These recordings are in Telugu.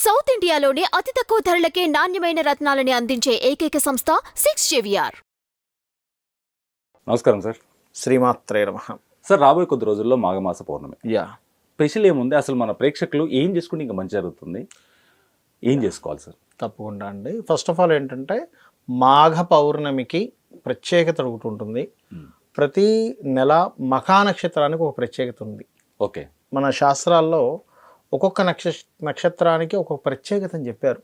సౌత్ ఇండియాలోనే అతి తక్కువ ధరలకే నాణ్యమైన రత్నాలని అందించే ఏకైక సంస్థ 6JVR. నమస్కారం సార్. శ్రీమాత్రే నమః. సార్, రాబోయే కొద్ది రోజుల్లో మాఘమాస పౌర్ణమి. యా స్పెషల్ ఏముంది? అసలు మన ప్రేక్షకులు ఏం చేసుకుంటే ఇంకా మంచి జరుగుతుంది? ఏం చేసుకోవాలి సార్? తప్పకుండా అండి. ఫస్ట్ ఆఫ్ ఆల్ ఏంటంటే మాఘ పౌర్ణమికి ప్రత్యేకత ఒకటి ఉంటుంది. ప్రతి నెల మఖా నక్షత్రానికి ఒక ప్రత్యేకత ఉంది. ఓకే. మన శాస్త్రాల్లో ఒక్కొక్క నక్షత్రానికి ఒక్కొక్క ప్రత్యేకత అని చెప్పారు.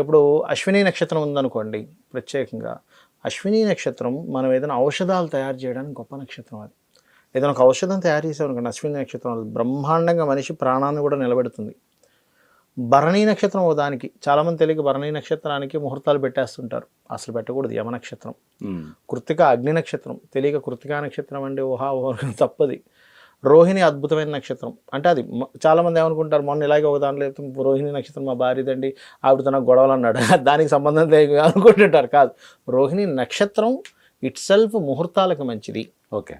ఇప్పుడు అశ్విని నక్షత్రం ఉందనుకోండి, ప్రత్యేకంగా అశ్విని నక్షత్రం మనం ఏదైనా ఔషధాలు తయారు చేయడానికి గొప్ప నక్షత్రం. అది ఏదైనా ఒక ఔషధం తయారు చేసామనుకోండి, అశ్విని నక్షత్రం అది బ్రహ్మాండంగా మనిషి ప్రాణాన్ని కూడా నిలబెడుతుంది. భరణీ నక్షత్రం దానికి చాలామంది తెలియక భరణీ నక్షత్రానికి ముహూర్తాలు పెట్టేస్తుంటారు. అసలు పెట్టకూడదు. యమ నక్షత్రం. కృత్తిక అగ్ని నక్షత్రం తెలియక కృత్తికా నక్షత్రం అండి ఓహా తప్పది. రోహిణి అద్భుతమైన నక్షత్రం. అంటే అది చాలామంది ఏమనుకుంటారు, మొన్న ఇలాగే ఒక దాంట్లో రోహిణి నక్షత్రం మా భార్యదండి, ఆవిడతో నాకు గొడవలు అన్నాడు, దానికి సంబంధం లేదు అనుకుంటుంటారు. కాదు, రోహిణి నక్షత్రం ఇట్ సెల్ఫ్ ముహూర్తాలకు మంచిది. ఓకే.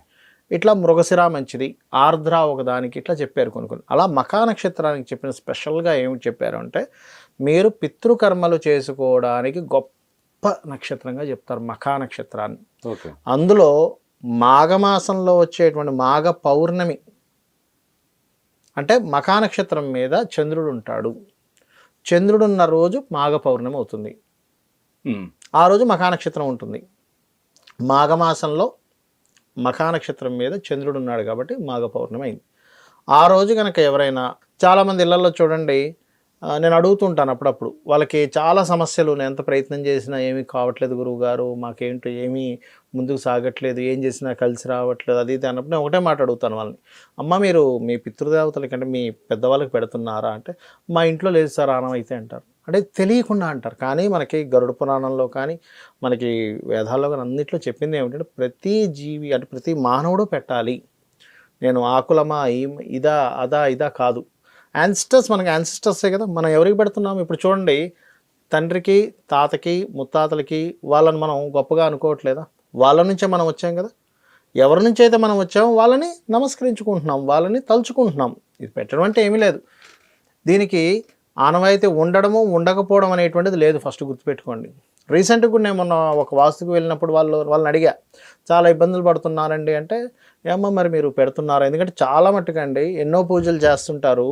ఇట్లా మృగశిర మంచిది, ఆర్ద్ర ఒకదానికి ఇట్లా చెప్పారు కొన్ని. అలా మఖా నక్షత్రానికి చెప్పిన స్పెషల్గా ఏమి చెప్పారు అంటే, మీరు పితృకర్మలు చేసుకోవడానికి గొప్ప నక్షత్రంగా చెప్తారు మఖా నక్షత్రాన్ని. ఓకే. అందులో మాఘమాసంలో వచ్చేటువంటి మాఘ పౌర్ణమి అంటే మఖా నక్షత్రం మీద చంద్రుడు ఉంటాడు. చంద్రుడు ఉన్న రోజు మాఘ పౌర్ణమి అవుతుంది. ఆ రోజు మఖా నక్షత్రం ఉంటుంది. మాఘమాసంలో మఖా నక్షత్రం మీద చంద్రుడు ఉన్నాడు కాబట్టి మాఘ పౌర్ణమి అయింది. ఆ రోజు కనుక ఎవరైనా, చాలామంది ఇళ్లలో చూడండి, నేను అడుగుతుంటాను అప్పుడప్పుడు, వాళ్ళకి చాలా సమస్యలు, నేను ఎంత ప్రయత్నం చేసినా ఏమీ కావట్లేదు గురువు గారు, మాకేంటో ఏమీ ముందుకు సాగట్లేదు, ఏం చేసినా కలిసి రావట్లేదు, అది ఇది అన్నప్పుడు నేను ఒకటే మాట అడుగుతాను వాళ్ళని, అమ్మ మీరు మీ పితృదేవతలకి అంటే మీ పెద్దవాళ్ళకి పెడుతున్నారా అంటే, మా ఇంట్లో లేదు సార్ ఆనమైతే అంటారు. అంటే తెలియకుండా అంటారు. కానీ మనకి గరుడ పురాణంలో కానీ మనకి వేదాల్లో కానీ అన్నింటిలో చెప్పింది ఏమిటంటే, ప్రతి జీవి అంటే ప్రతి మానవుడు పెట్టాలి. నేను ఆకులమా ఇదా కాదు. యాన్సిస్టర్స్, మనకి యాన్సిస్టర్సే కదా, మనం ఎవరికి పెడుతున్నాం? ఇప్పుడు చూడండి, తండ్రికి, తాతకి, ముత్తాతలకి వాళ్ళని మనం గొప్పగా అనుకోవట్లేదా? వాళ్ళ నుంచే మనం వచ్చాం కదా. ఎవరి నుంచి అయితే మనం వచ్చామో వాళ్ళని నమస్కరించుకుంటున్నాం, వాళ్ళని తలుచుకుంటున్నాం. ఇది పెట్టడం అంటే ఏమీ లేదు. దీనికి ఆనవాయితీ ఉండడము ఉండకపోవడం అనేటువంటిది లేదు. ఫస్ట్ గుర్తుపెట్టుకోండి. రీసెంట్గా నేను మొన్న ఒక వాస్తుకు వెళ్ళినప్పుడు వాళ్ళని అడిగా, చాలా ఇబ్బందులు పడుతున్నారండి అంటే, ఏమో మరి మీరు పెడుతున్నారా? ఎందుకంటే చాలా మట్టుకండి ఎన్నో పూజలు చేస్తుంటారు,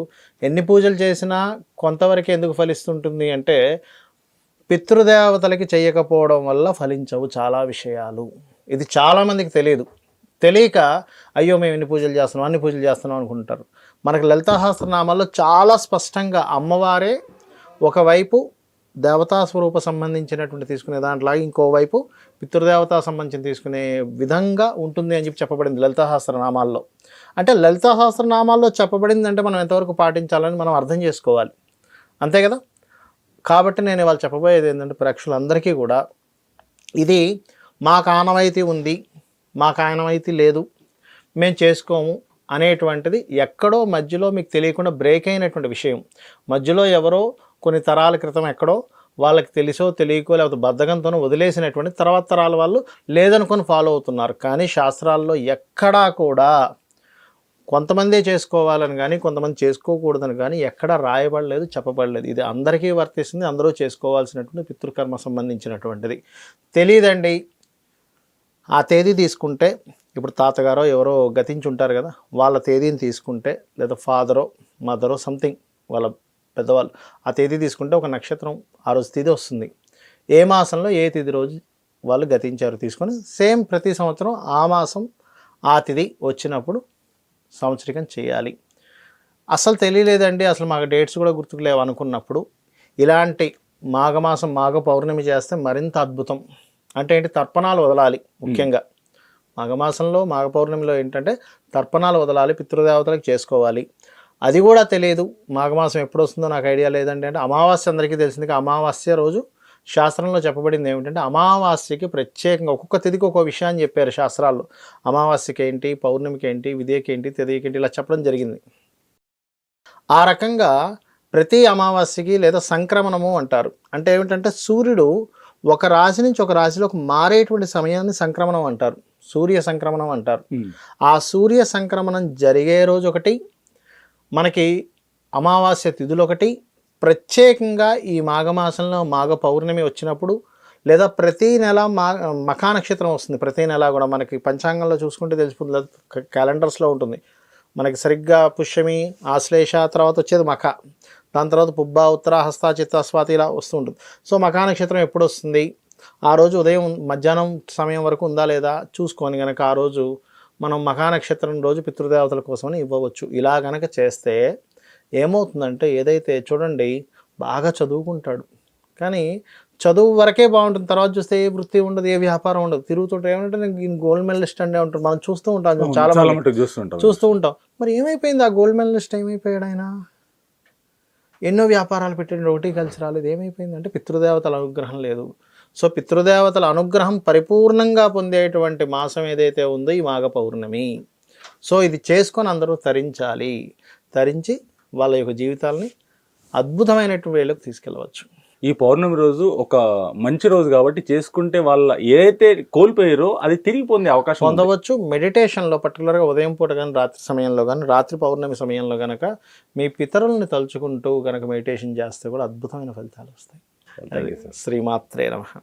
ఎన్ని పూజలు చేసినా కొంతవరకు ఎందుకు ఫలిస్తుంటుంది అంటే, పితృదేవతలకి చేయకపోవడం వల్ల ఫలించవు చాలా విషయాలు. ఇది చాలామందికి తెలియక అయ్యో మేము ఎన్ని పూజలు చేస్తున్నాం అన్ని పూజలు చేస్తున్నాం అనుకుంటారు. మనకు లలితా సహస్రనామాల్లో చాలా స్పష్టంగా అమ్మవారే ఒకవైపు దేవతా స్వరూప సంబంధించినటువంటి తీసుకునే దాంట్లో, ఇంకోవైపు పితృదేవతా సంబంధించిన తీసుకునే విధంగా ఉంటుంది అని చెప్పబడింది లలితా సహస్రనామాల్లో. అంటే లలితా సహస్రనామాల్లో చెప్పబడింది అంటే మనం ఎంతవరకు పాటించాలని మనం అర్థం చేసుకోవాలి, అంతే కదా. కాబట్టి నేను ఇవాళ చెప్పబోయేది ఏంటంటే, ప్రేక్షకులందరికీ కూడా ఇది మాకు ఆనవాయితీ ఉంది, మాకు ఆనవాయితీ లేదు, మేము చేసుకోము అనేటువంటిది ఎక్కడో మధ్యలో మీకు తెలియకుండా బ్రేక్ అయినటువంటి విషయం. మధ్యలో ఎవరో కొన్ని తరాల క్రితం ఎక్కడో వాళ్ళకి తెలిసో తెలియకో లేకపోతే బద్ధకంతోనో వదిలేసినటువంటి తర్వాత తరాల వాళ్ళు లేదనుకొని ఫాలో అవుతున్నారు. కానీ శాస్త్రాల్లో ఎక్కడా కూడా కొంతమందే చేసుకోవాలని కానీ కొంతమంది చేసుకోకూడదని కానీ ఎక్కడా రాయబడలేదు, చెప్పబడలేదు. ఇది అందరికీ వర్తిస్తుంది, అందరూ చేసుకోవాల్సినటువంటి పితృకర్మ సంబంధించినటువంటిది. తెలియదండి, ఆ తేదీ తీసుకుంటే, ఇప్పుడు తాతగారో ఎవరో గతించి ఉంటారు కదా, వాళ్ళ తేదీని తీసుకుంటే, లేదా ఫాదరో మదరో సంథింగ్ వాళ్ళ పెద్దవాళ్ళు ఆ తేదీ తీసుకుంటే ఒక నక్షత్రం ఆ రోజు తేదీ వస్తుంది. ఏ మాసంలో ఏ తేదీ రోజు వాళ్ళు గతించారు తీసుకొని సేమ్ ప్రతి సంవత్సరం ఆ మాసం ఆ తిథి వచ్చినప్పుడు సంవత్సరికం చేయాలి. అసలు తెలియలేదండి, అసలు మాకు డేట్స్ కూడా గుర్తుకు లేవు అనుకున్నప్పుడు ఇలాంటి మాఘమాసం మాఘ పౌర్ణమి చేస్తే మరింత అద్భుతం. అంటే ఏంటి? తర్పణాలు వదలాలి. ముఖ్యంగా మాఘమాసంలో మాఘ పౌర్ణమిలో ఏంటంటే తర్పణాలు వదలాలి, పితృదేవతలకు చేసుకోవాలి. అది కూడా తెలియదు, మాఘమాసం ఎప్పుడు వస్తుందో నాకు ఐడియా లేదండి అంటే, అమావాస్య అందరికీ తెలిసింది. అమావాస్య రోజు శాస్త్రంలో చెప్పబడింది ఏమిటంటే, అమావాస్యకి ప్రత్యేకంగా ఒక్కొక్క తిథికి ఒక్కొక్క విషయాన్ని చెప్పారు శాస్త్రాల్లో. అమావాస్యకి ఏంటి, పౌర్ణమికి ఏంటి, విధియకి ఏంటి, తిథికి ఏంటి, ఇలా చెప్పడం జరిగింది. ఆ రకంగా ప్రతి అమావాస్యకి లేదా సంక్రమణము అంటారు. అంటే ఏమిటంటే, సూర్యుడు ఒక రాశి నుంచి ఒక రాశిలోకి మారేటువంటి సమయాన్ని సంక్రమణం అంటారు, సూర్య సంక్రమణం అంటారు. ఆ సూర్య సంక్రమణం జరిగే రోజు ఒకటి, మనకి అమావాస్య తిథులు ఒకటి, ప్రత్యేకంగా ఈ మాఘమాసంలో మాఘ పౌర్ణమి వచ్చినప్పుడు లేదా ప్రతీ నెల మఖా నక్షత్రం వస్తుంది. ప్రతీ నెల కూడా మనకి పంచాంగంలో చూసుకుంటే తెలిసిపోతుంది, లేదా క్యాలెండర్స్లో ఉంటుంది. మనకి సరిగ్గా పుష్యమి, ఆశ్లేష, తర్వాత వచ్చేది మఖ, దాని తర్వాత పుబ్బ, ఉత్తర, హస్త, చిత్త, స్వాతి ఇలా వస్తూ ఉంటుంది. సో మఖా నక్షత్రం ఎప్పుడు వస్తుంది, ఆ రోజు ఉదయం మధ్యాహ్నం సమయం వరకు ఉందా లేదా చూసుకొని కనుక ఆ రోజు మనం మఖా నక్షత్రం రోజు పితృదేవతల కోసమని ఇవ్వవచ్చు. ఇలా కనుక చేస్తే ఏమవుతుందంటే, ఏదైతే చూడండి బాగా చదువుకుంటాడు కానీ చదువు వరకే బాగుంటుంది, తర్వాత చూస్తే ఏ వృత్తి ఉండదు, ఏ వ్యాపారం ఉండదు, తిరుగుతుంటే ఏమంటే నేను గోల్డ్ మెడలిస్ట్ అండే ఉంటాడు. మనం చూస్తూ ఉంటాం, చాలా మటుకు చూస్తుంటాం. చూస్తూ ఉంటాం. మరి ఏమైపోయింది ఆ గోల్డ్ మెడలిస్ట్, ఏమైపోయాడు ఆయన? ఎన్నో వ్యాపారాలు పెట్టండి, ఒకటి కలిసి రాలేదు. ఏమైపోయింది అంటే పితృదేవతల అనుగ్రహం లేదు. సో పితృదేవతల అనుగ్రహం పరిపూర్ణంగా పొందేటువంటి మాసం ఏదైతే ఉందో ఈ మాఘ పౌర్ణమి. సో ఇది చేసుకొని అందరూ తరించాలి, తరించి వాళ్ళ యొక్క జీవితాలని అద్భుతమైనటువంటి వేళకు తీసుకెళ్ళవచ్చు. ఈ పౌర్ణమి రోజు ఒక మంచి రోజు కాబట్టి చేసుకుంటే వాళ్ళ ఏదైతే కోల్పోయారో అది తిరిగి పొందే అవకాశం పొందవచ్చు. మెడిటేషన్లో పర్టికులర్గా ఉదయం పూట కానీ రాత్రి సమయంలో కానీ, రాత్రి పౌర్ణమి సమయంలో కనుక మీ పితరుల్ని తలుచుకుంటూ కనుక మెడిటేషన్ చేస్తే కూడా అద్భుతమైన ఫలితాలు వస్తాయి. శ్రీమాత్రే నమః.